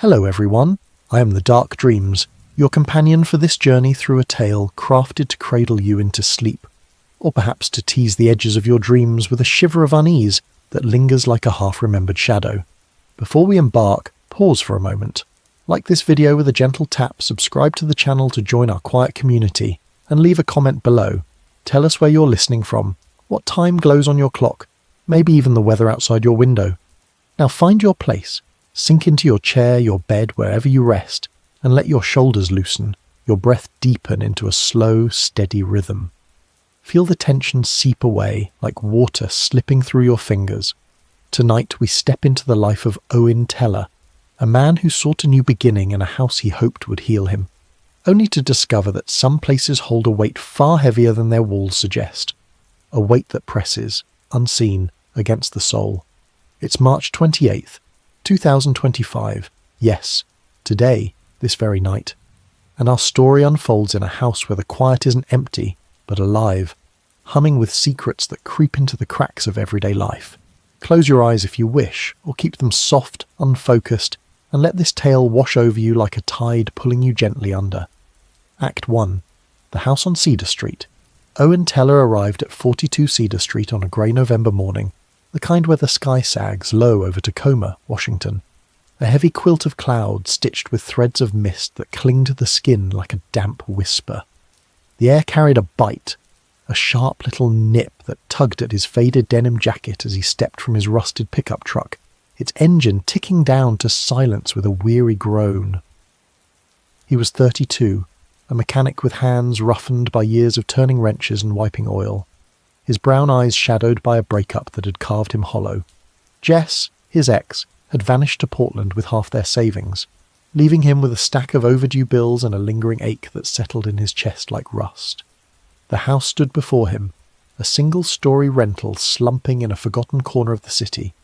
Hello everyone, I am the Dark Dreams, your companion for this journey through a tale crafted to cradle you into sleep, or perhaps to tease the edges of your dreams with a shiver of unease that lingers like a half-remembered shadow. Before we embark, pause for a moment. Like this video with a gentle tap, subscribe to the channel to join our quiet community, and leave a comment below. Tell us where you're listening from, what time glows on your clock, maybe even the weather outside your window. Now find your place. Sink into your chair, your bed, wherever you rest, and let your shoulders loosen, your breath deepen into a slow, steady rhythm. Feel the tension seep away like water slipping through your fingers. Tonight we step into the life of Owen Teller, a man who sought a new beginning in a house he hoped would heal him, only to discover that some places hold a weight far heavier than their walls suggest, a weight that presses, unseen, against the soul. It's March 28th, 2025, yes, today, this very night, and our story unfolds in a house where the quiet isn't empty, but alive, humming with secrets that creep into the cracks of everyday life. Close your eyes if you wish, or keep them soft, unfocused, and let this tale wash over you like a tide pulling you gently under. Act 1. The house on Cedar Street. Owen Teller arrived at 42 Cedar Street on a grey November morning, the kind where the sky sags low over Tacoma, Washington. A heavy quilt of cloud stitched with threads of mist that cling to the skin like a damp whisper. The air carried a bite, a sharp little nip that tugged at his faded denim jacket as he stepped from his rusted pickup truck, its engine ticking down to silence with a weary groan. He was 32, a mechanic with hands roughened by years of turning wrenches and wiping oil, his brown eyes shadowed by a breakup that had carved him hollow. Jess, his ex, had vanished to Portland with half their savings, leaving him with a stack of overdue bills and a lingering ache that settled in his chest like rust. The house stood before him, a single-story rental slumping in a forgotten corner of the city,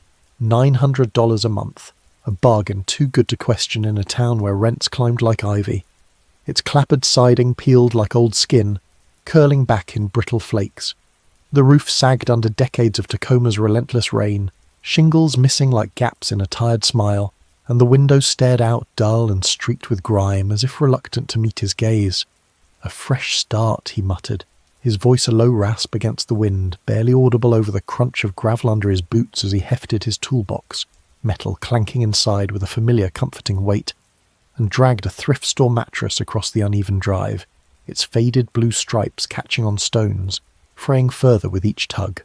$900 a month, a bargain too good to question in a town where rents climbed like ivy. Its clappered siding peeled like old skin, curling back in brittle flakes. The roof sagged under decades of Tacoma's relentless rain, shingles missing like gaps in a tired smile, and the windows stared out dull and streaked with grime as if reluctant to meet his gaze. "A fresh start," he muttered, his voice a low rasp against the wind, barely audible over the crunch of gravel under his boots as he hefted his toolbox, metal clanking inside with a familiar comforting weight, and dragged a thrift store mattress across the uneven drive, its faded blue stripes catching on stones, fraying further with each tug.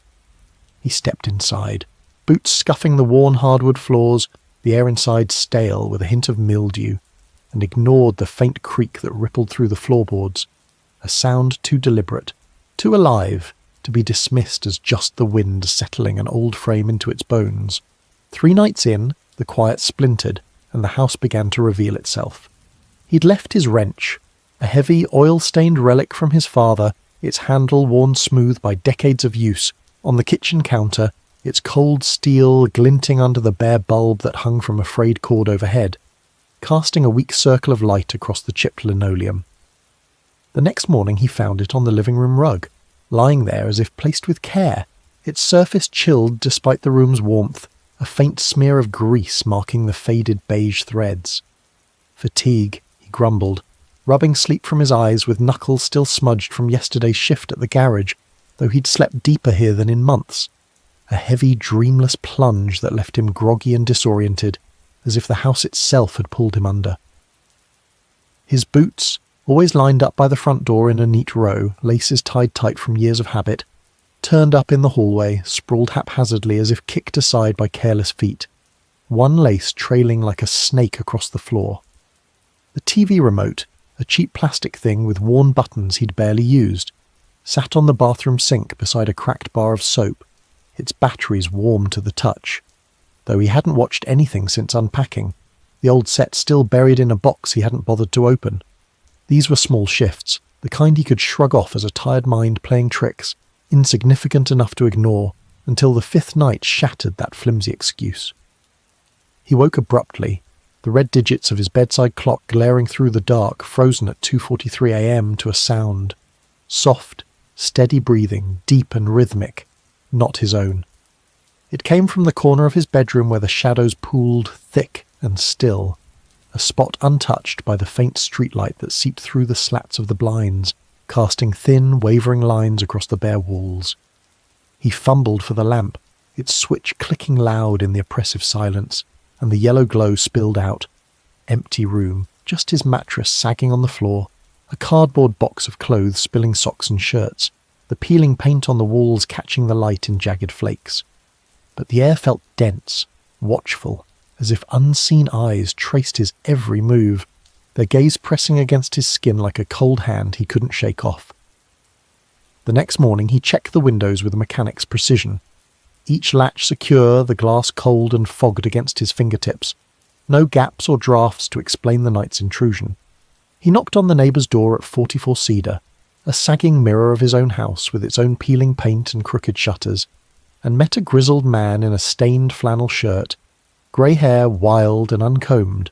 He stepped inside, boots scuffing the worn hardwood floors, the air inside stale with a hint of mildew, and ignored the faint creak that rippled through the floorboards, a sound too deliberate, too alive, to be dismissed as just the wind settling an old frame into its bones. 3 nights in, the quiet splintered, and the house began to reveal itself. He'd left his wrench, a heavy, oil-stained relic from his father, its handle worn smooth by decades of use, on the kitchen counter, its cold steel glinting under the bare bulb that hung from a frayed cord overhead, casting a weak circle of light across the chipped linoleum. The next morning he found it on the living room rug, lying there as if placed with care, its surface chilled despite the room's warmth, a faint smear of grease marking the faded beige threads. "Fatigue," he grumbled, rubbing sleep from his eyes with knuckles still smudged from yesterday's shift at the garage, though he'd slept deeper here than in months. A heavy, dreamless plunge that left him groggy and disoriented, as if the house itself had pulled him under. His boots, always lined up by the front door in a neat row, laces tied tight from years of habit, turned up in the hallway, sprawled haphazardly as if kicked aside by careless feet, one lace trailing like a snake across the floor. The TV remote, a cheap plastic thing with worn buttons he'd barely used, sat on the bathroom sink beside a cracked bar of soap, its batteries warm to the touch. Though he hadn't watched anything since unpacking, the old set still buried in a box he hadn't bothered to open. These were small shifts, the kind he could shrug off as a tired mind playing tricks, insignificant enough to ignore, until the 5th night shattered that flimsy excuse. He woke abruptly, the red digits of his bedside clock glaring through the dark, frozen at 2:43 a.m. to a sound. Soft, steady breathing, deep and rhythmic, not his own. It came from the corner of his bedroom where the shadows pooled thick and still, a spot untouched by the faint streetlight that seeped through the slats of the blinds, casting thin, wavering lines across the bare walls. He fumbled for the lamp, its switch clicking loud in the oppressive silence, and the yellow glow spilled out. Empty room, just his mattress sagging on the floor, a cardboard box of clothes spilling socks and shirts, the peeling paint on the walls catching the light in jagged flakes. But the air felt dense, watchful, as if unseen eyes traced his every move, their gaze pressing against his skin like a cold hand he couldn't shake off. The next morning he checked the windows with a mechanic's precision. Each latch secure, the glass cold and fogged against his fingertips. No gaps or drafts to explain the night's intrusion. He knocked on the neighbour's door at 44 Cedar, a sagging mirror of his own house with its own peeling paint and crooked shutters, and met a grizzled man in a stained flannel shirt, grey hair wild and uncombed,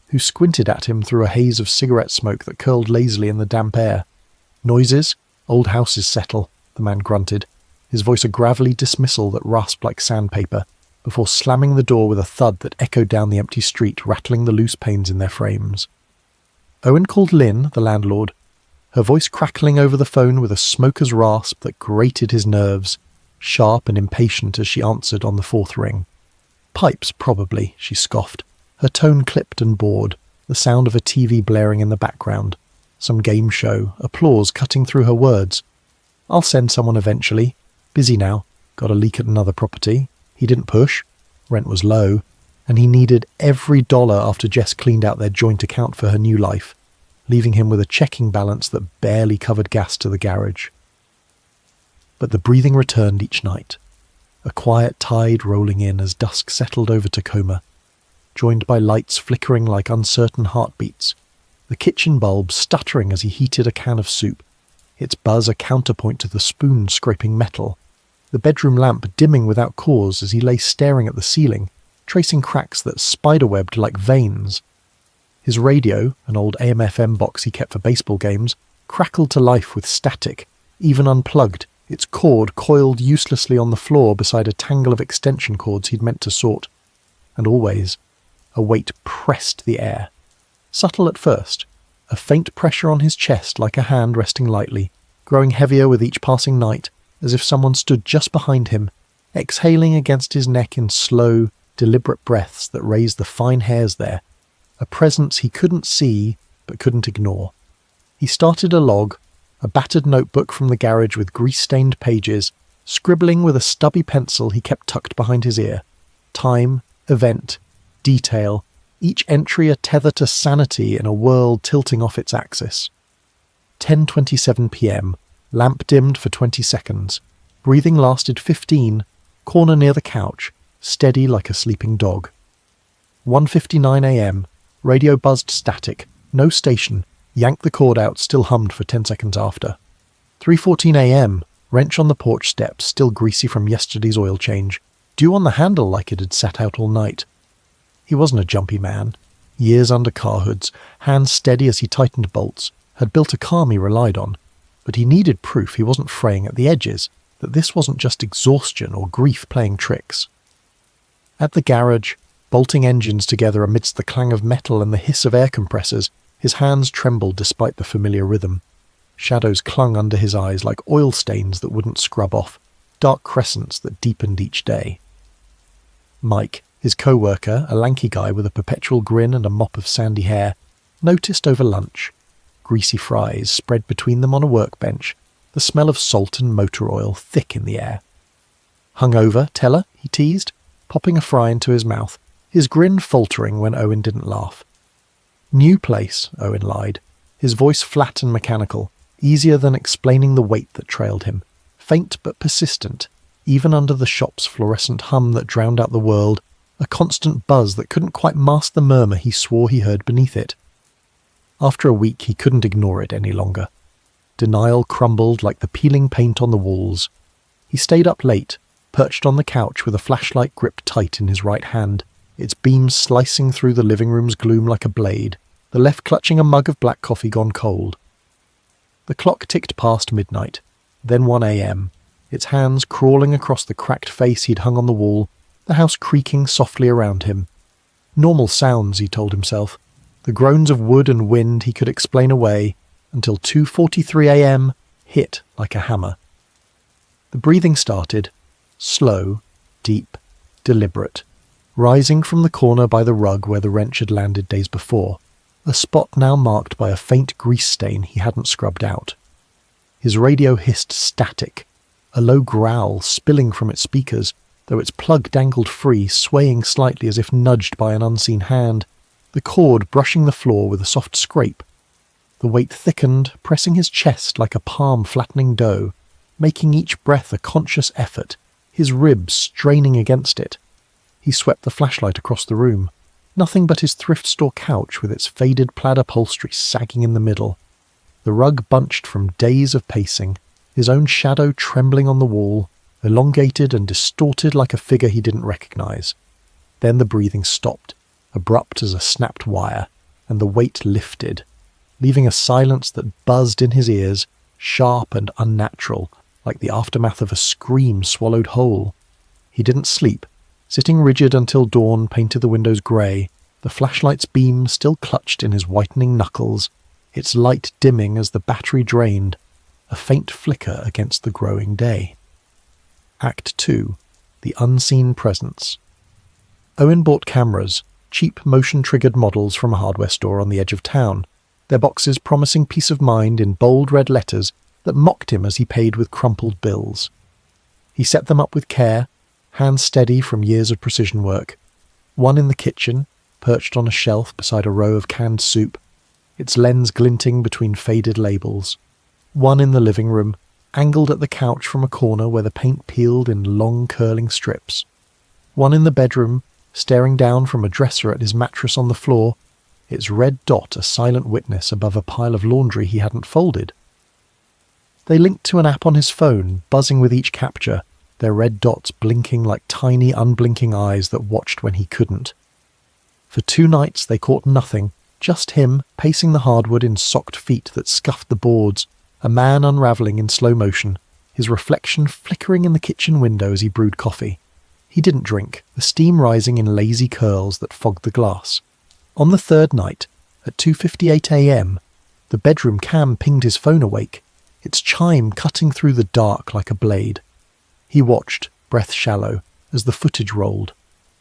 who squinted at him through a haze of cigarette smoke that curled lazily in the damp air. "Noises? Old houses settle," the man grunted, his voice a gravelly dismissal that rasped like sandpaper, before slamming the door with a thud that echoed down the empty street, rattling the loose panes in their frames. Owen called Lynn, the landlord, her voice crackling over the phone with a smoker's rasp that grated his nerves, sharp and impatient as she answered on the fourth ring. "Pipes, probably," she scoffed, her tone clipped and bored, the sound of a TV blaring in the background, some game show, applause cutting through her words. "I'll send someone eventually. Busy now. Got a leak at another property. He didn't push. Rent was low. And he needed every dollar after Jess cleaned out their joint account for her new life, leaving him with a checking balance that barely covered gas to the garage." But the breathing returned each night, a quiet tide rolling in as dusk settled over Tacoma, joined by lights flickering like uncertain heartbeats, the kitchen bulb stuttering as he heated a can of soup, its buzz a counterpoint to the spoon scraping metal, the bedroom lamp dimming without cause as he lay staring at the ceiling, tracing cracks that spiderwebbed like veins. His radio, an old AM/FM box he kept for baseball games, crackled to life with static, even unplugged, its cord coiled uselessly on the floor beside a tangle of extension cords he'd meant to sort. And always, a weight pressed the air. Subtle at first, a faint pressure on his chest like a hand resting lightly, growing heavier with each passing night, as if someone stood just behind him, exhaling against his neck in slow, deliberate breaths that raised the fine hairs there, a presence he couldn't see but couldn't ignore. He started a log, a battered notebook from the garage with grease-stained pages, scribbling with a stubby pencil he kept tucked behind his ear. Time, event, detail, each entry a tether to sanity in a world tilting off its axis. 10:27 p.m, lamp dimmed for 20 seconds. Breathing lasted 15, corner near the couch, steady like a sleeping dog. 1:59 a.m, radio buzzed static, no station, yanked the cord out, still hummed for 10 seconds after. 3:14 a.m, wrench on the porch steps, still greasy from yesterday's oil change, dew on the handle like it had sat out all night. He wasn't a jumpy man. Years under car hoods, hands steady as he tightened bolts, had built a calm he relied on, but he needed proof he wasn't fraying at the edges, that this wasn't just exhaustion or grief playing tricks. At the garage, bolting engines together amidst the clang of metal and the hiss of air compressors, his hands trembled despite the familiar rhythm. Shadows clung under his eyes like oil stains that wouldn't scrub off, dark crescents that deepened each day. Mike, his co-worker, a lanky guy with a perpetual grin and a mop of sandy hair, noticed over lunch. Greasy fries spread between them on a workbench, the smell of salt and motor oil thick in the air. "Hungover, Teller?" he teased, popping a fry into his mouth, his grin faltering when Owen didn't laugh. "New place," Owen lied, his voice flat and mechanical, easier than explaining the weight that trailed him, faint but persistent, even under the shop's fluorescent hum that drowned out the world, a constant buzz that couldn't quite mask the murmur he swore he heard beneath it. After a week he couldn't ignore it any longer. Denial crumbled like the peeling paint on the walls. He stayed up late, perched on the couch with a flashlight gripped tight in his right hand, its beams slicing through the living room's gloom like a blade, the left clutching a mug of black coffee gone cold. The clock ticked past midnight, then 1 a.m, its hands crawling across the cracked face he'd hung on the wall, the house creaking softly around him. Normal sounds, he told himself. The groans of wood and wind he could explain away until 2:43 a.m. hit like a hammer. The breathing started, slow, deep, deliberate, rising from the corner by the rug where the wrench had landed days before, a spot now marked by a faint grease stain he hadn't scrubbed out. His radio hissed static, a low growl spilling from its speakers, though its plug dangled free, swaying slightly as if nudged by an unseen hand, the cord brushing the floor with a soft scrape. The weight thickened, pressing his chest like a palm flattening dough, making each breath a conscious effort, his ribs straining against it. He swept the flashlight across the room. Nothing but his thrift store couch with its faded plaid upholstery sagging in the middle. The rug bunched from days of pacing, his own shadow trembling on the wall, elongated and distorted like a figure he didn't recognize. Then the breathing stopped, abrupt as a snapped wire, and the weight lifted, leaving a silence that buzzed in his ears, sharp and unnatural, like the aftermath of a scream swallowed whole. He didn't sleep, sitting rigid until dawn painted the windows grey, the flashlight's beam still clutched in his whitening knuckles, its light dimming as the battery drained, a faint flicker against the growing day. Act 2. The Unseen Presence. Owen bought cameras, cheap motion-triggered models from a hardware store on the edge of town, their boxes promising peace of mind in bold red letters that mocked him as he paid with crumpled bills. He set them up with care, hands steady from years of precision work. One in the kitchen, perched on a shelf beside a row of canned soup, its lens glinting between faded labels. One in the living room, angled at the couch from a corner where the paint peeled in long curling strips. One in the bedroom, staring down from a dresser at his mattress on the floor, its red dot a silent witness above a pile of laundry he hadn't folded. They linked to an app on his phone, buzzing with each capture, their red dots blinking like tiny unblinking eyes that watched when he couldn't. For 2 nights they caught nothing, just him pacing the hardwood in socked feet that scuffed the boards, a man unravelling in slow motion, his reflection flickering in the kitchen window as he brewed coffee. He didn't drink, the steam rising in lazy curls that fogged the glass. On the 3rd night, at 2:58 a.m, the bedroom cam pinged his phone awake, its chime cutting through the dark like a blade. He watched, breath shallow, as the footage rolled.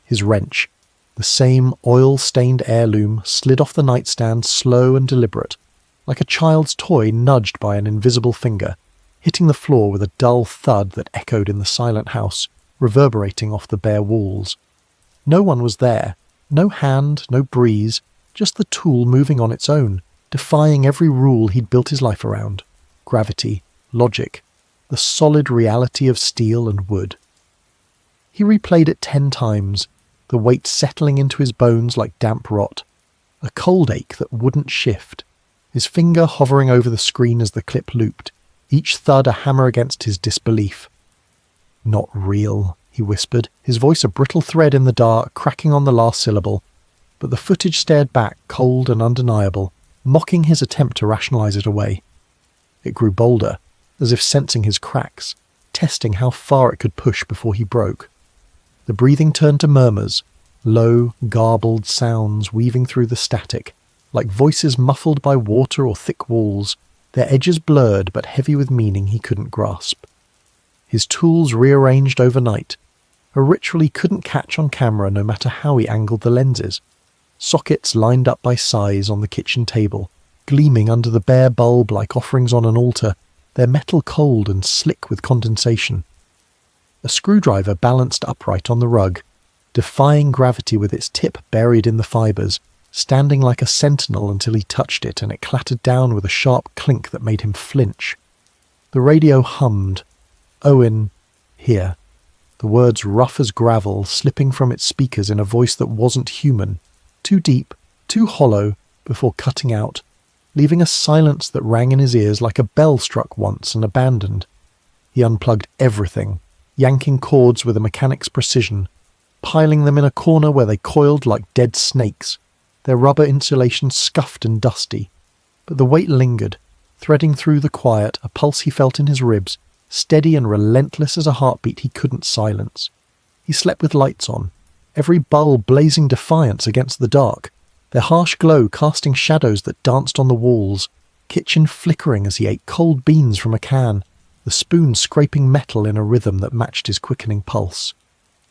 His wrench, the same oil-stained heirloom, slid off the nightstand slow and deliberate, like a child's toy nudged by an invisible finger, hitting the floor with a dull thud that echoed in the silent house, reverberating off the bare walls. No one was there, no hand, no breeze, just the tool moving on its own, defying every rule he'd built his life around. Gravity, logic, the solid reality of steel and wood. He replayed it 10 times, the weight settling into his bones like damp rot, a cold ache that wouldn't shift, his finger hovering over the screen as the clip looped, each thud a hammer against his disbelief. "Not real," he whispered, his voice a brittle thread in the dark, cracking on the last syllable, but the footage stared back, cold and undeniable, mocking his attempt to rationalize it away. It grew bolder, as if sensing his cracks, testing how far it could push before he broke. The breathing turned to murmurs, low, garbled sounds weaving through the static, like voices muffled by water or thick walls, their edges blurred but heavy with meaning he couldn't grasp. His tools rearranged overnight, a ritual he couldn't catch on camera no matter how he angled the lenses. Sockets lined up by size on the kitchen table, gleaming under the bare bulb like offerings on an altar, their metal cold and slick with condensation. A screwdriver balanced upright on the rug, defying gravity with its tip buried in the fibres, standing like a sentinel until he touched it and it clattered down with a sharp clink that made him flinch. The radio hummed. "Owen, here." The words rough as gravel slipping from its speakers in a voice that wasn't human, too deep, too hollow, before cutting out, leaving a silence that rang in his ears like a bell struck once and abandoned. He unplugged everything, yanking cords with a mechanic's precision, piling them in a corner where they coiled like dead snakes, their rubber insulation scuffed and dusty. But the weight lingered, threading through the quiet, a pulse he felt in his ribs, steady and relentless as a heartbeat he couldn't silence. He slept with lights on, every bulb blazing defiance against the dark, their harsh glow casting shadows that danced on the walls, Kitchen flickering as he ate cold beans from a can, the spoon scraping metal in a rhythm that matched his quickening pulse.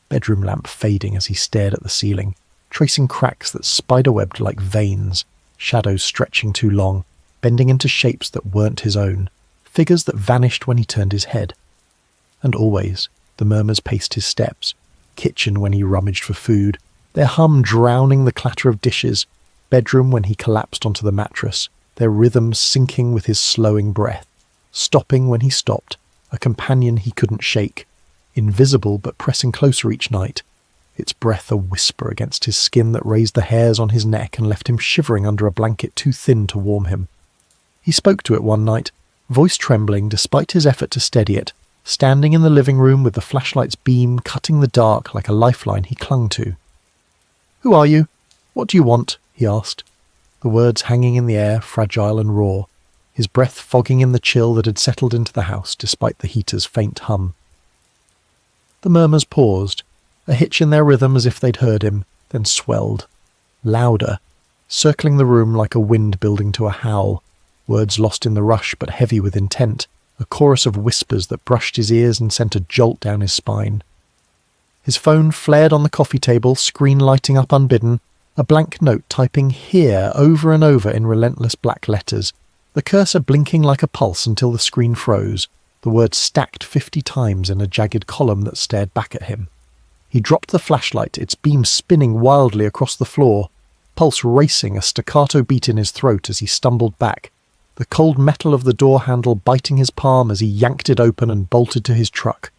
Bedroom lamp fading as he stared at the ceiling, tracing cracks that spiderwebbed like veins, shadows stretching too long, bending into shapes that weren't his own, figures that vanished when he turned his head. And always, the murmurs paced his steps, kitchen when he rummaged for food, their hum drowning the clatter of dishes, bedroom when he collapsed onto the mattress, their rhythm syncing with his slowing breath, stopping when he stopped, a companion he couldn't shake, invisible but pressing closer each night, its breath a whisper against his skin that raised the hairs on his neck and left him shivering under a blanket too thin to warm him. He spoke to it one night, voice trembling despite his effort to steady it, standing in the living room with the flashlight's beam cutting the dark like a lifeline he clung to. "Who are you? What do you want?" he asked, the words hanging in the air, fragile and raw, his breath fogging in the chill that had settled into the house despite the heater's faint hum. The murmurs paused, a hitch in their rhythm as if they'd heard him, then swelled, louder, circling the room like a wind building to a howl, words lost in the rush but heavy with intent, a chorus of whispers that brushed his ears and sent a jolt down his spine. His phone flared on the coffee table, screen lighting up unbidden, a blank note typing "here" over and over in relentless black letters, the cursor blinking like a pulse until the screen froze, the words stacked 50 times in a jagged column that stared back at him. He dropped the flashlight, its beam spinning wildly across the floor, pulse racing, a staccato beat in his throat as he stumbled back, the cold metal of the door handle biting his palm as he yanked it open and bolted to his truck.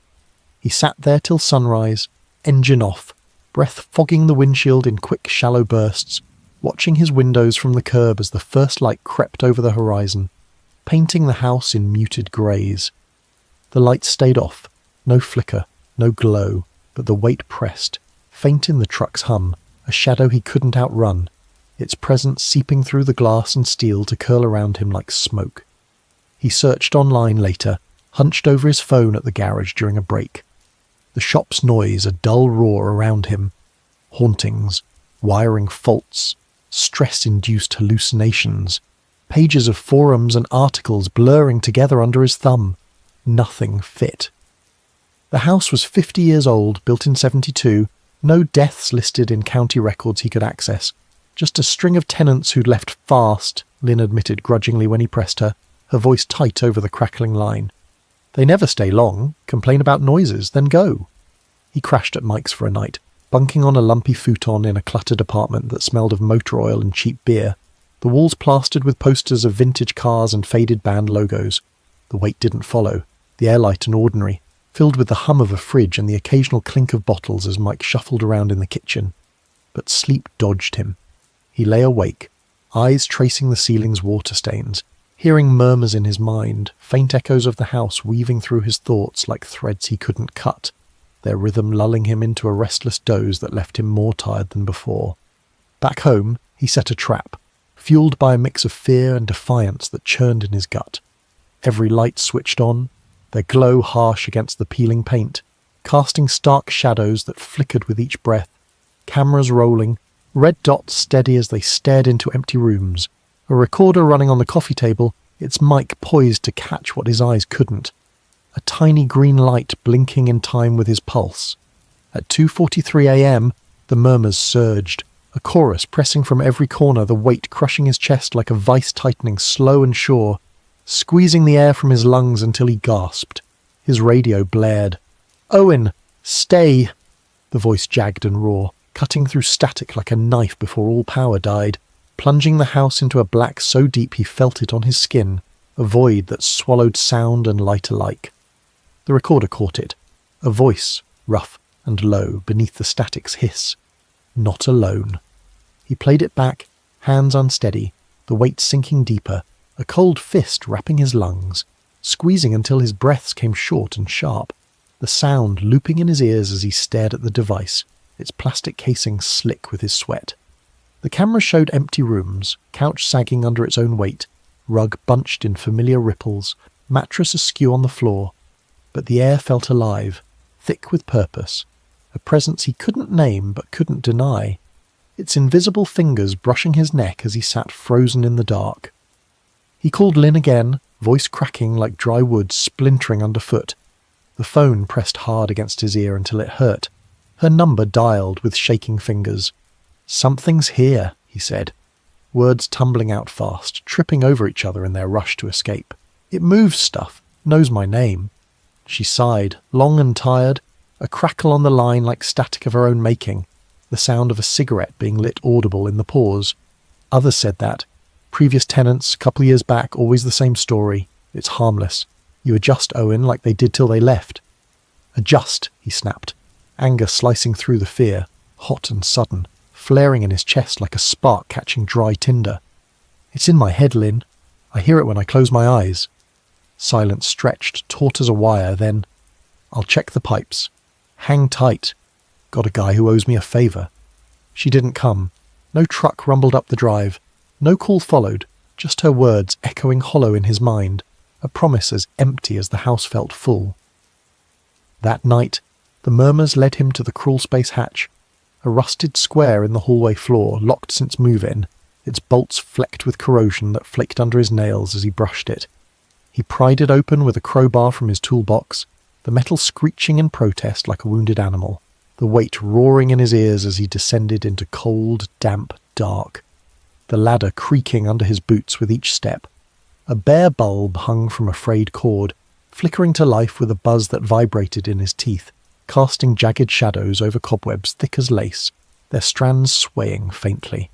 He sat there till sunrise, engine off, breath fogging the windshield in quick, shallow bursts, watching his windows from the curb as the first light crept over the horizon, painting the house in muted greys. The lights stayed off, no flicker, no glow, but the weight pressed, faint in the truck's hum, a shadow he couldn't outrun, its presence seeping through the glass and steel to curl around him like smoke. He searched online later, hunched over his phone at the garage during a break. The shop's noise a dull roar around him. Hauntings, wiring faults, stress-induced hallucinations, pages of forums and articles blurring together under his thumb. Nothing fit. The house was 50 years old, built in 72, no deaths listed in county records he could access, just a string of tenants who'd left fast, Lynn admitted grudgingly when he pressed her, her voice tight over the crackling line. They never stay long, complain about noises, then go. He crashed at Mike's for a night, bunking on a lumpy futon in a cluttered apartment that smelled of motor oil and cheap beer, the walls plastered with posters of vintage cars and faded band logos. The weight didn't follow, the air light and ordinary, filled with the hum of a fridge and the occasional clink of bottles as Mike shuffled around in the kitchen. But sleep dodged him. He lay awake, eyes tracing the ceiling's water stains, hearing murmurs in his mind, faint echoes of the house weaving through his thoughts like threads he couldn't cut, their rhythm lulling him into a restless doze that left him more tired than before. Back home, he set a trap, fueled by a mix of fear and defiance that churned in his gut. Every light switched on, their glow harsh against the peeling paint, casting stark shadows that flickered with each breath, cameras rolling, red dots steady as they stared into empty rooms, a recorder running on the coffee table, its mic poised to catch what his eyes couldn't, a tiny green light blinking in time with his pulse. At 2:43 a.m, the murmurs surged, a chorus pressing from every corner, the weight crushing his chest like a vice tightening slow and sure, squeezing the air from his lungs until he gasped. His radio blared. "Owen, stay!" The voice jagged and raw, cutting through static like a knife before all power died, plunging the house into a black so deep he felt it on his skin, a void that swallowed sound and light alike. The recorder caught it, a voice, rough and low, beneath the static's hiss. Not alone. He played it back, hands unsteady, the weight sinking deeper, a cold fist wrapping his lungs, squeezing until his breaths came short and sharp, the sound looping in his ears as he stared at the device, its plastic casing slick with his sweat. The camera showed empty rooms, couch sagging under its own weight, rug bunched in familiar ripples, mattress askew on the floor, but the air felt alive, thick with purpose, a presence he couldn't name but couldn't deny. its invisible fingers brushing his neck as he sat frozen in the dark. He called Lynn again, voice cracking like dry wood splintering underfoot. The phone pressed hard against his ear until it hurt. Her number dialed with shaking fingers. "Something's here," he said, words tumbling out fast, tripping over each other in their rush to escape. "It moves stuff, knows my name." She sighed, long and tired, a crackle on the line like static of her own making, the sound of a cigarette being lit audible in the pause. Others said that. Previous tenants, a couple of years back, always the same story. It's harmless. You adjust, Owen, like they did till they left. "Adjust," he snapped, anger slicing through the fear, hot and sudden, flaring in his chest like a spark catching dry tinder. "It's in my head, Lynn. I hear it when I close my eyes." Silence stretched, taut as a wire, then, "I'll check the pipes. Hang tight. Got a guy who owes me a favour." She didn't come. No truck rumbled up the drive. No call followed, just her words echoing hollow in his mind, a promise as empty as the house felt full. That night, the murmurs led him to the crawlspace hatch, a rusted square in the hallway floor, locked since move-in, its bolts flecked with corrosion that flaked under his nails as he brushed it. He pried it open with a crowbar from his toolbox, the metal screeching in protest like a wounded animal, the weight roaring in his ears as he descended into cold, damp dark, the ladder creaking under his boots with each step. A bare bulb hung from a frayed cord, flickering to life with a buzz that vibrated in his teeth, casting jagged shadows over cobwebs thick as lace, their strands swaying faintly.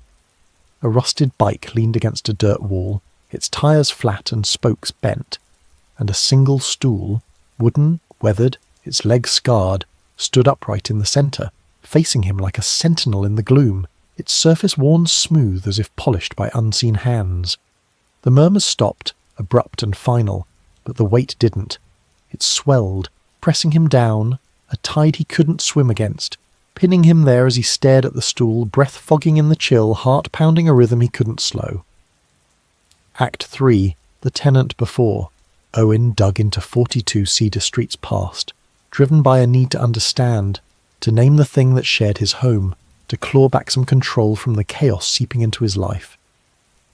A rusted bike leaned against a dirt wall, its tyres flat and spokes bent, and a single stool, wooden, weathered, its legs scarred, stood upright in the centre, facing him like a sentinel in the gloom, its surface worn smooth as if polished by unseen hands. The murmurs stopped, abrupt and final, but the weight didn't. It swelled, pressing him down, a tide he couldn't swim against, pinning him there as he stared at the stool, breath fogging in the chill, heart pounding a rhythm he couldn't slow. Act 3, The Tenant Before. Owen dug into 42 Cedar Street's past, driven by a need to understand, to name the thing that shared his home, to claw back some control from the chaos seeping into his life.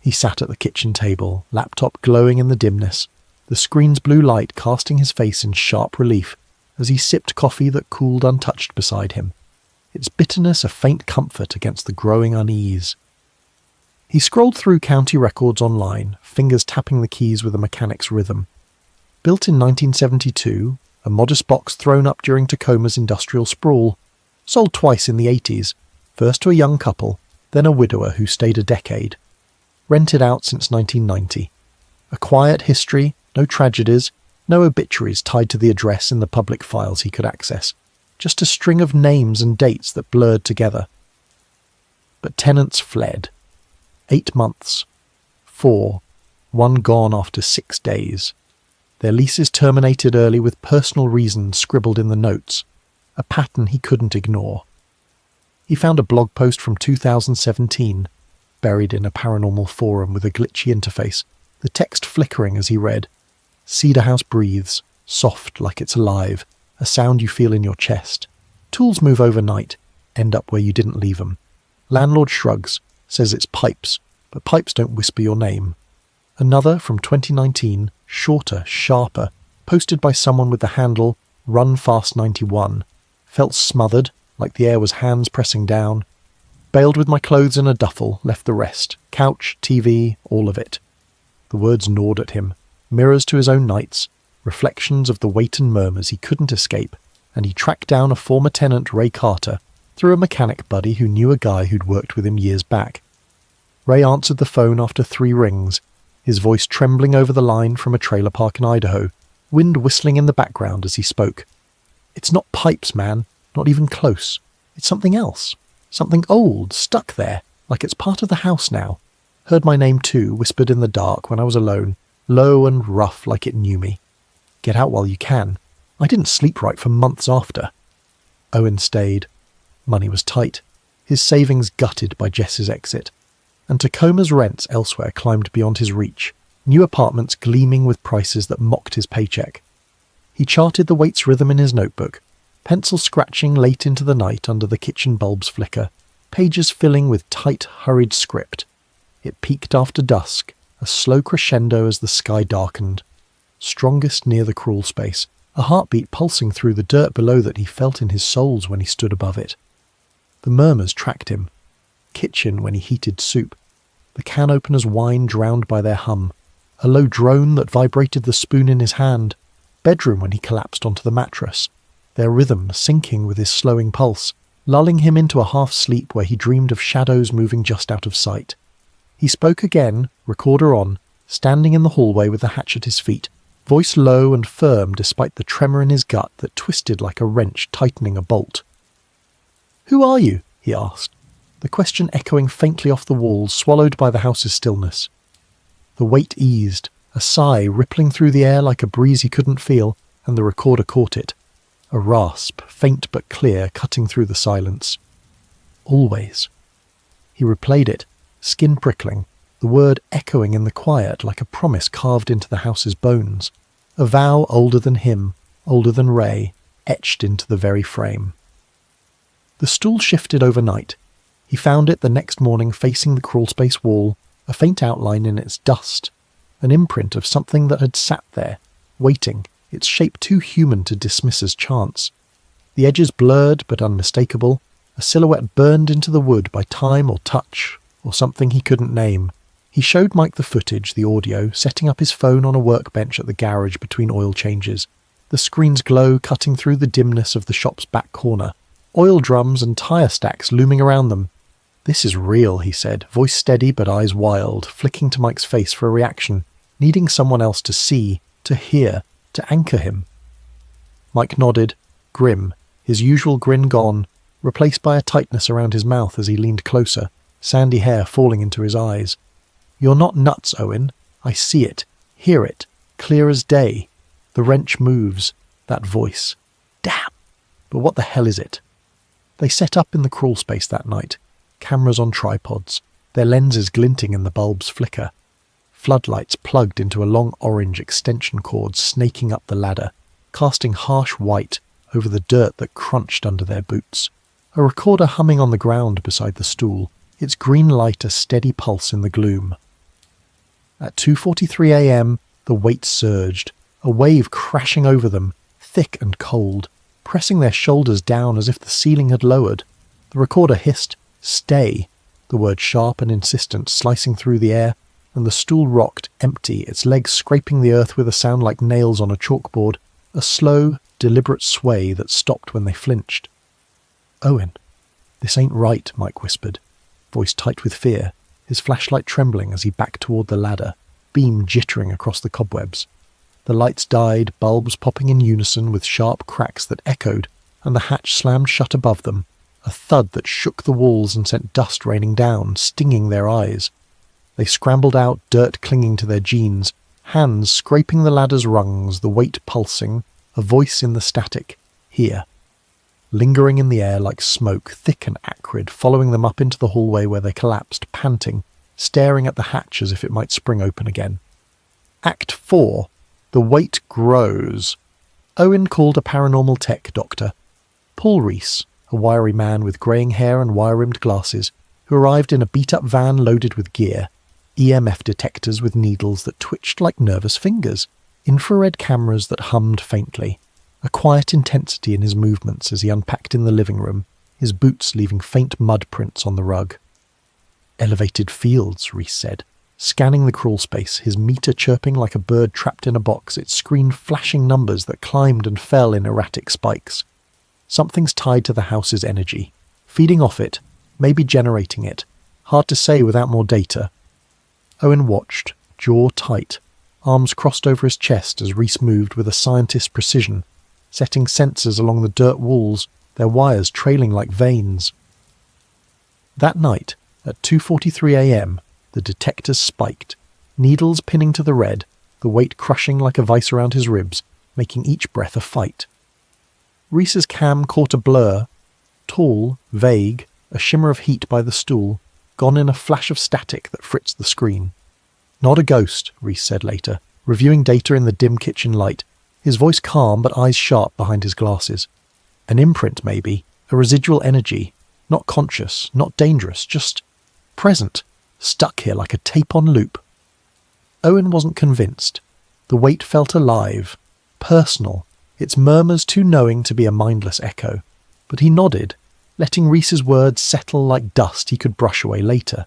He sat at the kitchen table, laptop glowing in the dimness, the screen's blue light casting his face in sharp relief as he sipped coffee that cooled untouched beside him, its bitterness a faint comfort against the growing unease. He scrolled through county records online, fingers tapping the keys with a mechanic's rhythm. Built in 1972, a modest box thrown up during Tacoma's industrial sprawl, sold twice in the 80s, first to a young couple, then a widower who stayed a decade. Rented out since 1990. A quiet history, no tragedies, no obituaries tied to the address in the public files he could access, just a string of names and dates that blurred together. But tenants fled. 8 months. 4. One gone after 6 days. Their leases terminated early with personal reasons scribbled in the notes, a pattern he couldn't ignore. He found a blog post from 2017, buried in a paranormal forum with a glitchy interface, the text flickering as he read. Cedar House breathes, soft like it's alive, a sound you feel in your chest. Tools move overnight, end up where you didn't leave them. Landlord shrugs, says it's pipes, but pipes don't whisper your name. Another from 2019, shorter, sharper, posted by someone with the handle RunFast91, felt smothered, like the air was hands pressing down. Bailed with my clothes in a duffel, left the rest, couch, TV, all of it. The words gnawed at him, mirrors to his own nights, reflections of the weight and murmurs he couldn't escape, and he tracked down a former tenant, Ray Carter, through a mechanic buddy who knew a guy who'd worked with him years back. Ray answered the phone after 3 rings, his voice trembling over the line from a trailer park in Idaho, wind whistling in the background as he spoke. "It's not pipes, man, not even close. It's something else. Something old, stuck there, like it's part of the house now. Heard my name too, whispered in the dark when I was alone, low and rough like it knew me. Get out while you can. I didn't sleep right for months after." Owen stayed. Money was tight, his savings gutted by Jess's exit, and Tacoma's rents elsewhere climbed beyond his reach, new apartments gleaming with prices that mocked his paycheck. He charted the Waits rhythm in his notebook, pencil scratching late into the night under the kitchen bulb's flicker, pages filling with tight, hurried script. It peaked after dusk, a slow crescendo as the sky darkened. Strongest near the crawl space, a heartbeat pulsing through the dirt below that he felt in his soles when he stood above it. The murmurs tracked him. Kitchen when he heated soup. The can opener's whine drowned by their hum. A low drone that vibrated the spoon in his hand. Bedroom when he collapsed onto the mattress. Their rhythm syncing with his slowing pulse, lulling him into a half-sleep where he dreamed of shadows moving just out of sight. He spoke again, recorder on, standing in the hallway with the hatch at his feet, voice low and firm despite the tremor in his gut that twisted like a wrench tightening a bolt. "Who are you?" he asked, the question echoing faintly off the walls, swallowed by the house's stillness. The weight eased, a sigh rippling through the air like a breeze he couldn't feel, and the recorder caught it. A rasp, faint but clear, cutting through the silence. "Always." He replayed it, skin prickling, the word echoing in the quiet like a promise carved into the house's bones. A vow older than him, older than Ray, etched into the very frame. The stool shifted overnight. He found it the next morning facing the crawlspace wall, a faint outline in its dust, an imprint of something that had sat there, waiting, its shape too human to dismiss as chance. The edges blurred but unmistakable, a silhouette burned into the wood by time or touch, or something he couldn't name. He showed Mike the footage, the audio, setting up his phone on a workbench at the garage between oil changes, the screen's glow cutting through the dimness of the shop's back corner, oil drums and tyre stacks looming around them. "This is real," he said, voice steady but eyes wild, flicking to Mike's face for a reaction, needing someone else to see, to hear, to anchor him. Mike nodded, grim, his usual grin gone, replaced by a tightness around his mouth as he leaned closer, sandy hair falling into his eyes. "You're not nuts, Owen. I see it, hear it, clear as day. The wrench moves, that voice. Damn! But what the hell is it?" They set up in the crawl space that night, cameras on tripods, their lenses glinting in the bulb's flicker. Floodlights plugged into a long orange extension cord snaking up the ladder, casting harsh white over the dirt that crunched under their boots. A recorder humming on the ground beside the stool, its green light a steady pulse in the gloom. At 2:43 a.m, the weight surged, a wave crashing over them, thick and cold, pressing their shoulders down as if the ceiling had lowered. The recorder hissed, "Stay," the word sharp and insistent slicing through the air, and the stool rocked, empty, its legs scraping the earth with a sound like nails on a chalkboard, a slow, deliberate sway that stopped when they flinched. "Owen, this ain't right," Mike whispered, voice tight with fear, his flashlight trembling as he backed toward the ladder, beam jittering across the cobwebs. The lights died, bulbs popping in unison with sharp cracks that echoed, and the hatch slammed shut above them, a thud that shook the walls and sent dust raining down, stinging their eyes. They scrambled out, dirt clinging to their jeans, hands scraping the ladder's rungs, the weight pulsing, a voice in the static, "Here." Lingering in the air like smoke, thick and acrid, following them up into the hallway where they collapsed, panting, staring at the hatch as if it might spring open again. Act 4. The weight grows. Owen called a paranormal tech doctor. Paul Reese, a wiry man with greying hair and wire-rimmed glasses, who arrived in a beat-up van loaded with gear, EMF detectors with needles that twitched like nervous fingers, infrared cameras that hummed faintly, a quiet intensity in his movements as he unpacked in the living room, his boots leaving faint mud prints on the rug. "Elevated fields," Reese said, scanning the crawl space, his meter chirping like a bird trapped in a box, its screen flashing numbers that climbed and fell in erratic spikes. Something's tied to the house's energy, feeding off it, maybe generating it, hard to say without more data. Owen watched, jaw tight, arms crossed over his chest as Reese moved with a scientist's precision, setting sensors along the dirt walls, their wires trailing like veins. That night, at 2:43 a.m, the detectors spiked, needles pinning to the red, the weight crushing like a vice around his ribs, making each breath a fight. Reese's cam caught a blur, tall, vague, a shimmer of heat by the stool, gone in a flash of static that fritzed the screen. "Not a ghost," Reese said later, reviewing data in the dim kitchen light, his voice calm but eyes sharp behind his glasses. "An imprint, maybe, a residual energy, Not conscious, not dangerous, just present, stuck here like a tape on loop. Owen wasn't convinced. The weight felt alive, personal, its murmurs too knowing to be a mindless echo. But he nodded, letting Rhys's words settle like dust he could brush away later.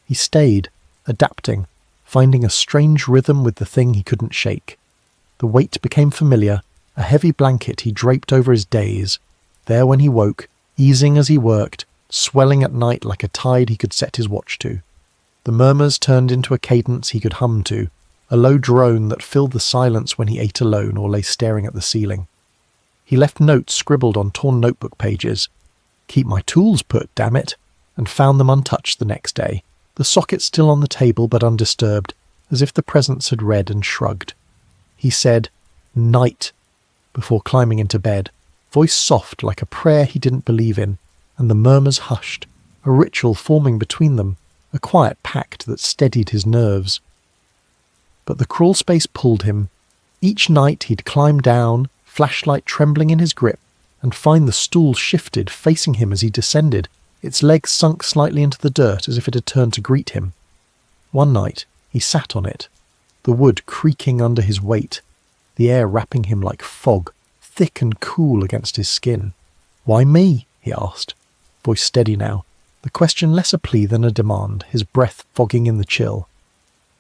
He stayed, adapting, finding a strange rhythm with the thing he couldn't shake. The weight became familiar, a heavy blanket he draped over his days, there when he woke, easing as he worked, swelling at night like a tide he could set his watch to. The murmurs turned into a cadence he could hum to, a low drone that filled the silence when he ate alone or lay staring at the ceiling. He left notes scribbled on torn notebook pages. Keep my tools put, damn it, and found them untouched the next day, the socket still on the table but undisturbed, as if the presence had read and shrugged. He said, "Night," before climbing into bed, voice soft like a prayer he didn't believe in, and the murmurs hushed, a ritual forming between them, a quiet pact that steadied his nerves. But the crawl space pulled him. Each night he'd climb down, flashlight trembling in his grip, and find the stool shifted, facing him as he descended, its legs sunk slightly into the dirt as if it had turned to greet him. One night he sat on it, the wood creaking under his weight, the air wrapping him like fog, thick and cool against his skin. "Why me?" he asked, voice steady now, the question less a plea than a demand, his breath fogging in the chill.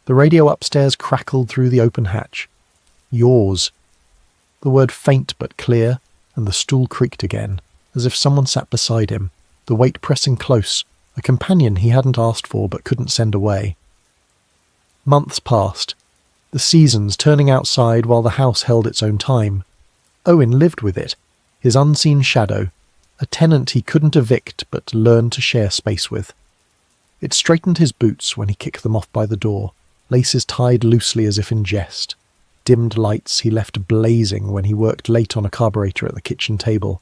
The radio upstairs crackled through the open hatch. "Yours." The word faint but clear, and the stool creaked again, as if someone sat beside him, the weight pressing close, a companion he hadn't asked for but couldn't send away. Months passed, the seasons turning outside while the house held its own time. Owen lived with it, his unseen shadow, a tenant he couldn't evict but learn to share space with. It straightened his boots when he kicked them off by the door, laces tied loosely as if in jest. Dimmed lights he left blazing when he worked late on a carburetor at the kitchen table,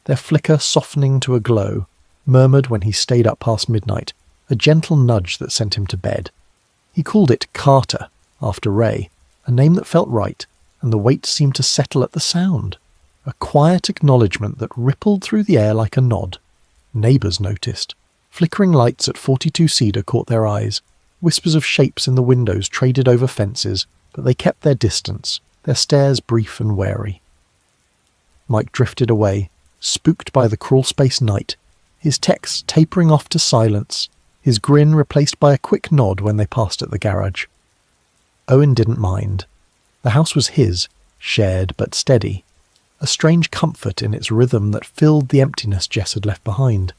their flicker softening to a glow, murmured when he stayed up past midnight, a gentle nudge that sent him to bed. He called it Carter, after Ray, a name that felt right, and the weight seemed to settle at the sound, a quiet acknowledgement that rippled through the air like a nod. Neighbours noticed. Flickering lights at 42 Cedar caught their eyes. Whispers of shapes in the windows traded over fences, but they kept their distance, their stares brief and wary. Mike drifted away, spooked by the crawlspace night, his texts tapering off to silence, his grin replaced by a quick nod when they passed at the garage. Owen didn't mind. The house was his, shared but steady, a strange comfort in its rhythm that filled the emptiness Jess had left behind.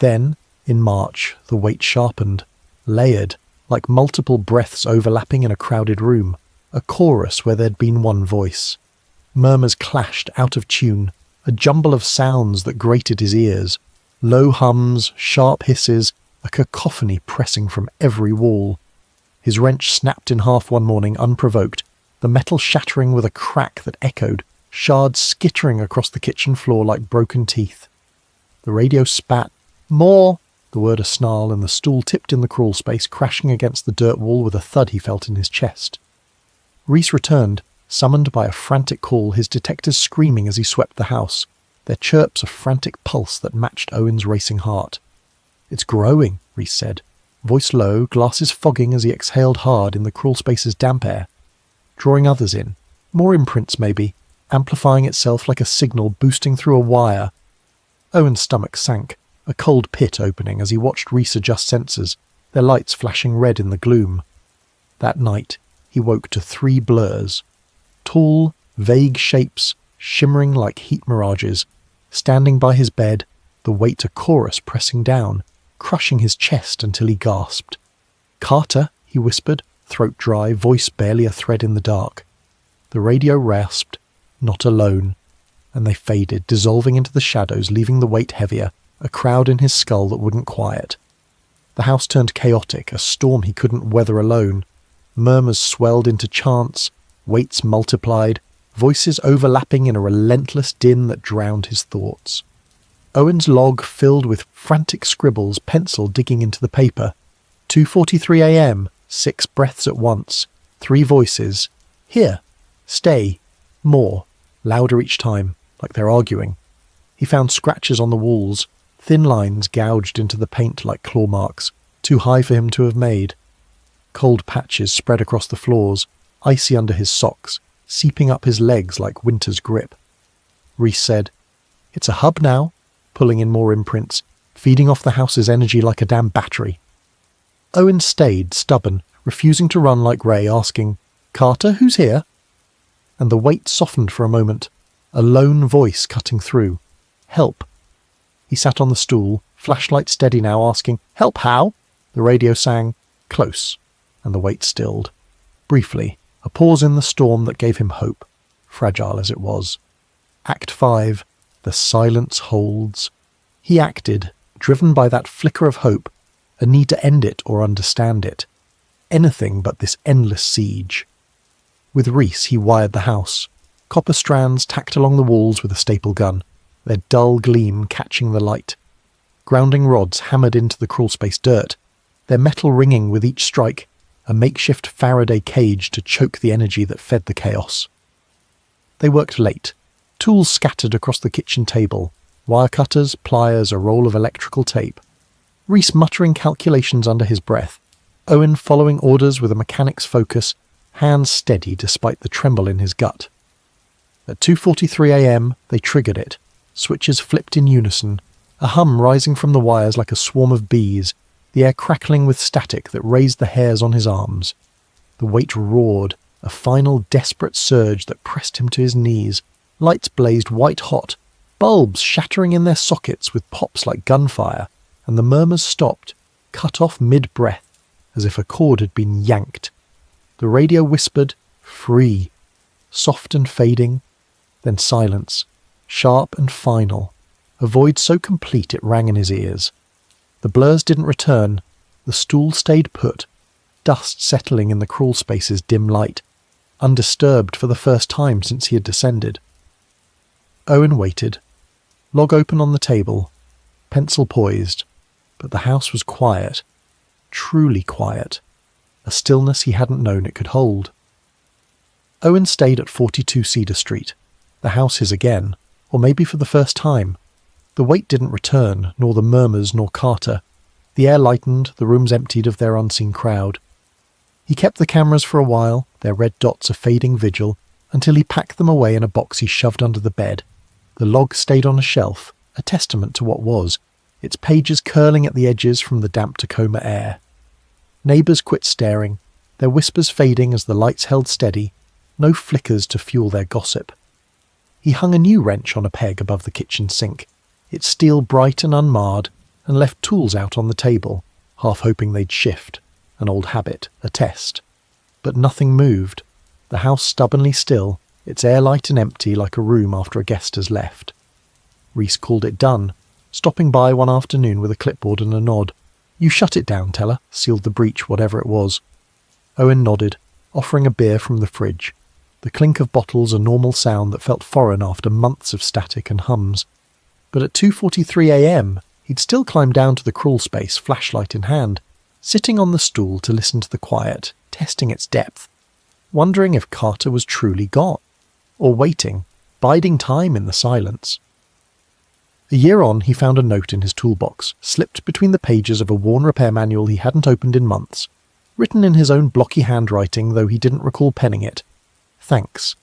Then, in March, the weight sharpened, layered, like multiple breaths overlapping in a crowded room, a chorus where there'd been one voice. Murmurs clashed out of tune, a jumble of sounds that grated his ears, low hums, sharp hisses, a cacophony pressing from every wall. His wrench snapped in half one morning unprovoked, the metal shattering with a crack that echoed, shards skittering across the kitchen floor like broken teeth. The radio spat. "More!" The word a snarl, and the stool tipped in the crawl space, crashing against the dirt wall with a thud he felt in his chest. Rhys returned, summoned by a frantic call, his detectors screaming as he swept the house, their chirps a frantic pulse that matched Owen's racing heart. "It's growing," Rhys said, voice low, glasses fogging as he exhaled hard in the crawl space's damp air, drawing others in, more imprints maybe, amplifying itself like a signal boosting through a wire. Owen's stomach sank, a cold pit opening as he watched Rhys adjust sensors, their lights flashing red in the gloom. That night, he woke to 3 blurs. Tall, vague shapes, shimmering like heat mirages, standing by his bed, the weight a chorus pressing down, crushing his chest until he gasped. "Carter," he whispered, throat dry, voice barely a thread in the dark. The radio rasped, "Not alone," and they faded, dissolving into the shadows, leaving the weight heavier, a crowd in his skull that wouldn't quiet. The house turned chaotic, a storm he couldn't weather alone. Murmurs swelled into chants, weights multiplied, voices overlapping in a relentless din that drowned his thoughts. Owen's log filled with frantic scribbles, pencil digging into the paper. 2:43 a.m., 6 breaths at once, 3 voices. "Here, stay, more," louder each time, like they're arguing. He found scratches on the walls, Thin lines gouged into the paint like claw marks, too high for him to have made. Cold patches spread across the floors, icy under his socks, seeping up his legs like winter's grip. Rhys said, "It's a hub now," pulling in more imprints, feeding off the house's energy like a damn battery. Owen stayed, stubborn, refusing to run like Ray, asking, "Carter, who's here?" And the weight softened for a moment, a lone voice cutting through. "Help." He sat on the stool, flashlight steady now, asking, "Help how?" The radio sang, "Close," and the weight stilled. Briefly, a pause in the storm that gave him hope, fragile as it was. Act 5, The Silence Holds. He acted, driven by that flicker of hope, a need to end it or understand it. Anything but this endless siege. With Rhys he wired the house, copper strands tacked along the walls with a staple gun, their dull gleam catching the light. Grounding rods hammered into the crawlspace dirt, their metal ringing with each strike, a makeshift Faraday cage to choke the energy that fed the chaos. They worked late, tools scattered across the kitchen table, wire cutters, pliers, a roll of electrical tape. Rhys muttering calculations under his breath, Owen following orders with a mechanic's focus, hands steady despite the tremble in his gut. At 2:43 a.m. they triggered it, switches flipped in unison, a hum rising from the wires like a swarm of bees, the air crackling with static that raised the hairs on his arms. The weight roared, a final desperate surge that pressed him to his knees. Lights blazed white-hot, bulbs shattering in their sockets with pops like gunfire, and the murmurs stopped, cut off mid-breath, as if a cord had been yanked. The radio whispered, "Free," soft and fading, then silence, sharp and final, a void so complete it rang in his ears. The blurs didn't return, the stool stayed put, dust settling in the crawlspace's dim light, undisturbed for the first time since he had descended. Owen waited, log open on the table, pencil poised, but the house was quiet, truly quiet, a stillness he hadn't known it could hold. Owen stayed at 42 Cedar Street, the house his again, or maybe for the first time. The weight didn't return, nor the murmurs nor Carter. The air lightened, the rooms emptied of their unseen crowd. He kept the cameras for a while, their red dots a fading vigil, until he packed them away in a box he shoved under the bed. The log stayed on a shelf, a testament to what was, its pages curling at the edges from the damp Tacoma air. Neighbours quit staring, their whispers fading as the lights held steady, no flickers to fuel their gossip. He hung a new wrench on a peg above the kitchen sink, its steel bright and unmarred, and left tools out on the table, half hoping they'd shift, an old habit, a test. But nothing moved, the house stubbornly still, its air light and empty like a room after a guest has left. Rhys called it done, stopping by one afternoon with a clipboard and a nod. "You shut it down, Teller," sealed the breach, whatever it was. Owen nodded, offering a beer from the fridge. The clink of bottles a normal sound that felt foreign after months of static and hums. But at 2:43 a.m, he'd still climbed down to the crawlspace, flashlight in hand, sitting on the stool to listen to the quiet, testing its depth, wondering if Carter was truly gone, or waiting, biding time in the silence. A year on, he found a note in his toolbox, slipped between the pages of a worn repair manual he hadn't opened in months, written in his own blocky handwriting, though he didn't recall penning it. "Thanks."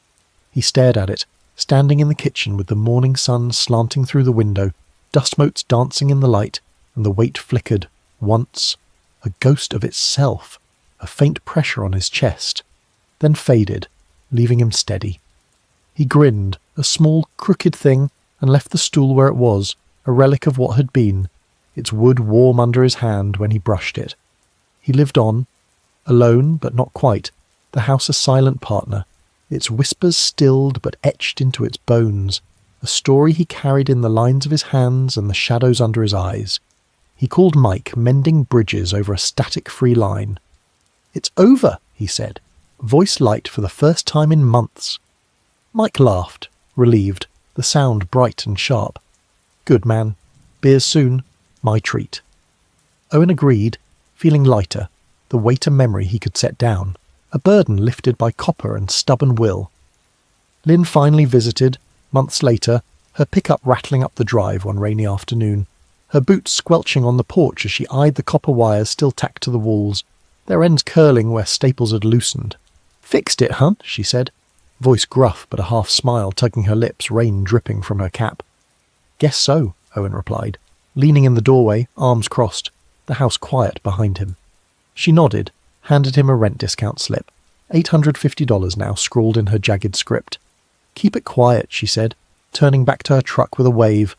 He stared at it, standing in the kitchen with the morning sun slanting through the window, dust motes dancing in the light, and the weight flickered, once, a ghost of itself, a faint pressure on his chest, then faded, leaving him steady. He grinned, a small, crooked thing, and left the stool where it was, a relic of what had been, its wood warm under his hand when he brushed it. He lived on, alone but not quite, the house a silent partner, its whispers stilled but etched into its bones, a story he carried in the lines of his hands and the shadows under his eyes. He called Mike, mending bridges over a static-free line. "It's over," he said, voice light for the first time in months. Mike laughed, relieved, the sound bright and sharp. "Good man. Beers soon. My treat." Owen agreed, feeling lighter, the weight a memory he could set down, a burden lifted by copper and stubborn will. Lynn finally visited, months later, her pickup rattling up the drive one rainy afternoon, her boots squelching on the porch as she eyed the copper wires still tacked to the walls, their ends curling where staples had loosened. "Fixed it, hun," she said, voice gruff but a half-smile tugging her lips, rain dripping from her cap. "Guess so," Owen replied, leaning in the doorway, arms crossed, the house quiet behind him. She nodded, handed him a rent discount slip, $850 now scrawled in her jagged script. "Keep it quiet," she said, turning back to her truck with a wave,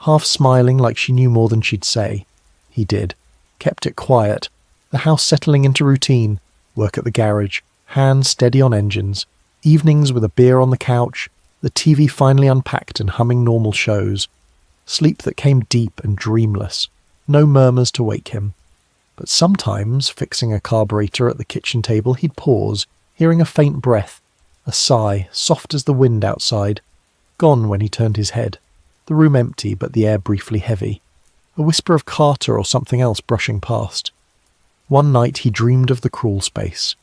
half smiling like she knew more than she'd say. He did. Kept it quiet, the house settling into routine, work at the garage, hands steady on engines, evenings with a beer on the couch, the TV finally unpacked and humming normal shows. Sleep that came deep and dreamless, no murmurs to wake him. But sometimes, fixing a carburetor at the kitchen table, he'd pause, hearing a faint breath, a sigh, soft as the wind outside. Gone when he turned his head. The room empty, but the air briefly heavy. A whisper of Carter or something else brushing past. One night he dreamed of the crawl space.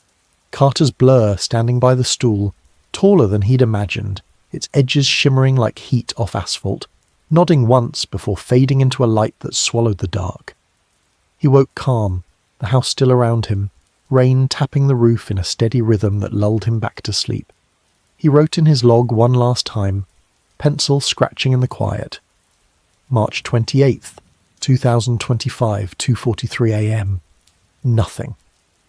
Carter's blur standing by the stool, taller than he'd imagined, its edges shimmering like heat off asphalt, nodding once before fading into a light that swallowed the dark. He woke calm, the house still around him, rain tapping the roof in a steady rhythm that lulled him back to sleep. He wrote in his log one last time, pencil scratching in the quiet. March 28th, 2025, 2:43 a.m. Nothing.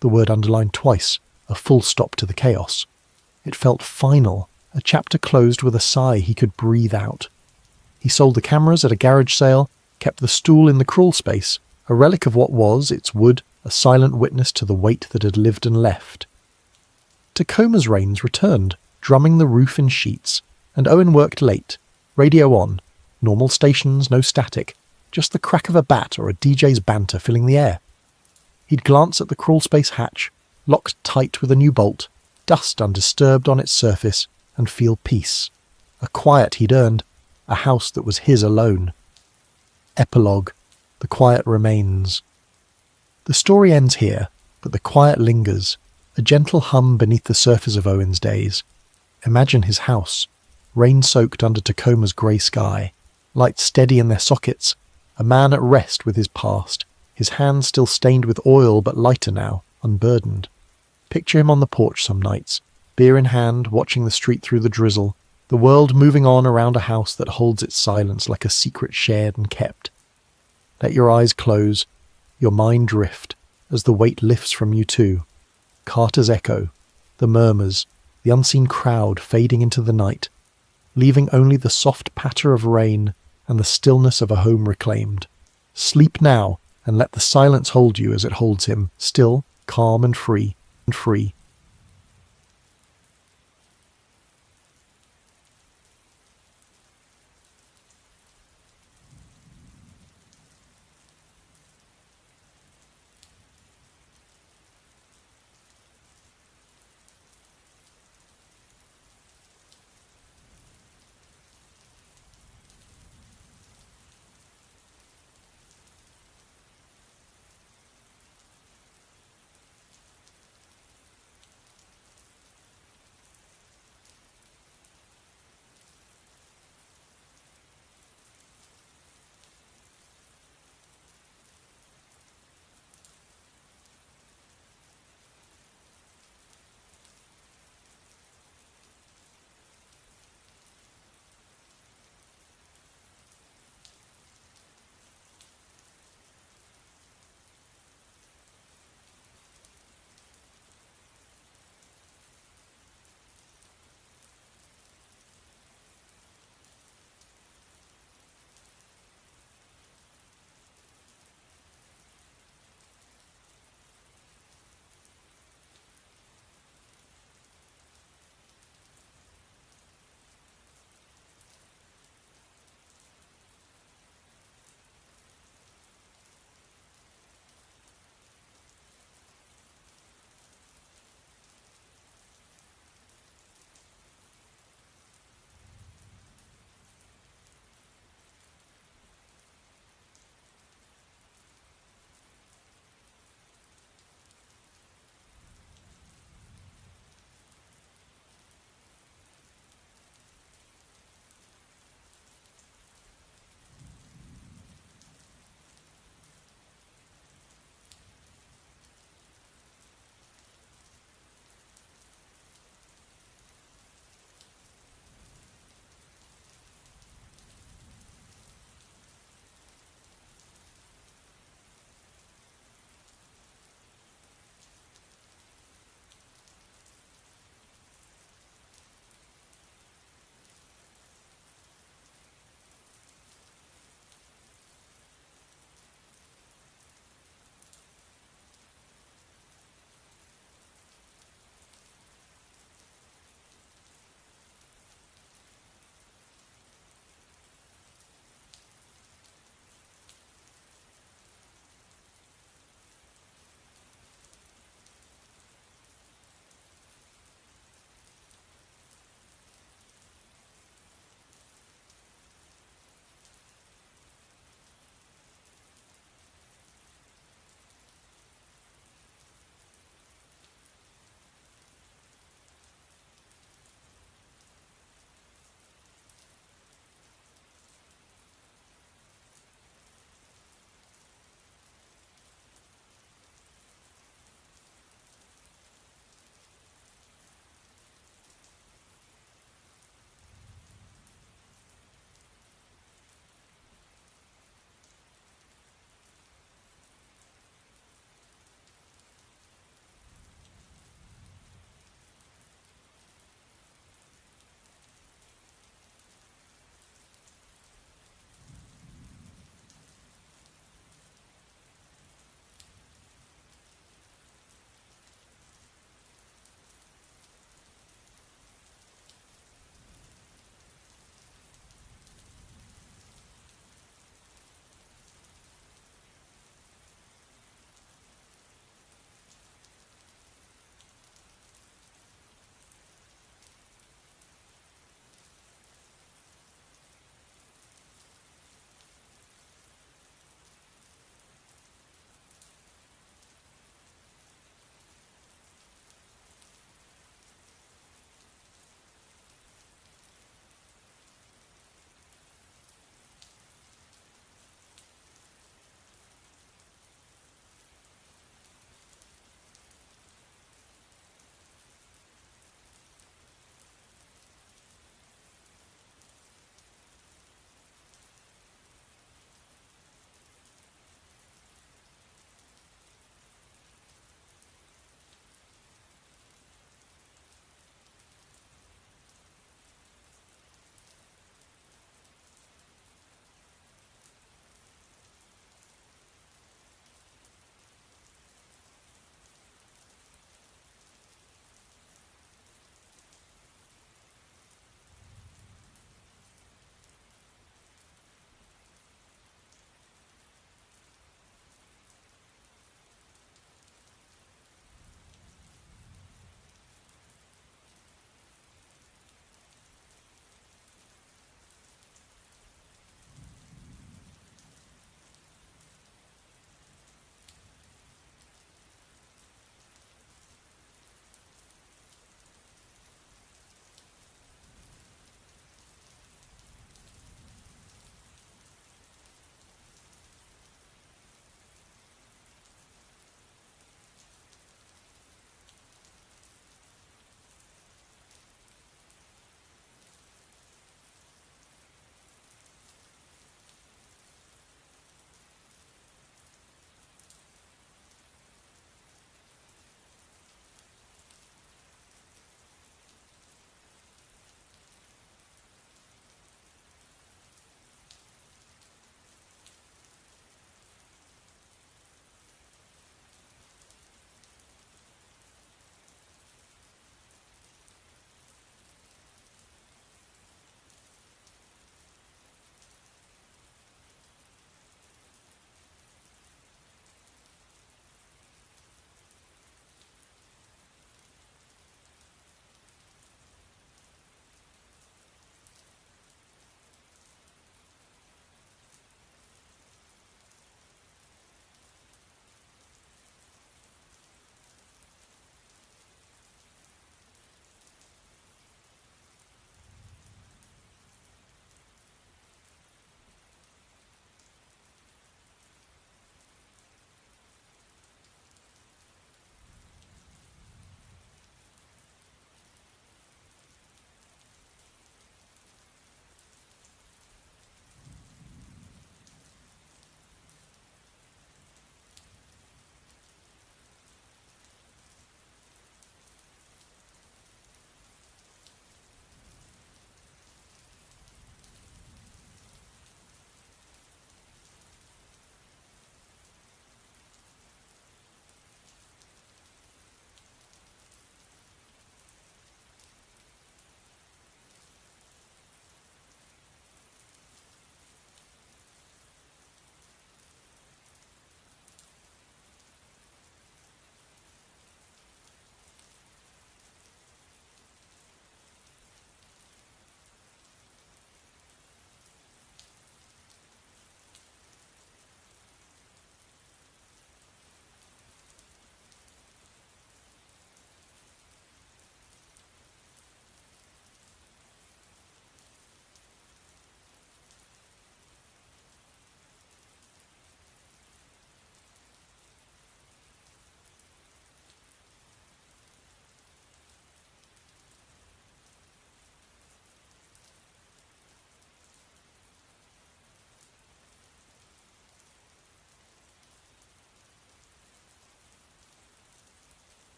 The word underlined twice, a full stop to the chaos. It felt final, a chapter closed with a sigh he could breathe out. He sold the cameras at a garage sale, kept the stool in the crawl space, a relic of what was, its wood, a silent witness to the weight that had lived and left. Tacoma's rains returned, drumming the roof in sheets, and Owen worked late, radio on, normal stations, no static, just the crack of a bat or a DJ's banter filling the air. He'd glance at the crawlspace hatch, locked tight with a new bolt, dust undisturbed on its surface, and feel peace. A quiet he'd earned, a house that was his alone. Epilogue. The quiet remains. The story ends here, but the quiet lingers, a gentle hum beneath the surface of Owen's days. Imagine his house, rain-soaked under Tacoma's grey sky, lights steady in their sockets, a man at rest with his past, his hands still stained with oil but lighter now, unburdened. Picture him on the porch some nights, beer in hand, watching the street through the drizzle, the world moving on around a house that holds its silence like a secret shared and kept. Let your eyes close, your mind drift, as the weight lifts from you too. Carter's echo, the murmurs, the unseen crowd fading into the night, leaving only the soft patter of rain and the stillness of a home reclaimed. Sleep now, and let the silence hold you as it holds him, still, calm and free,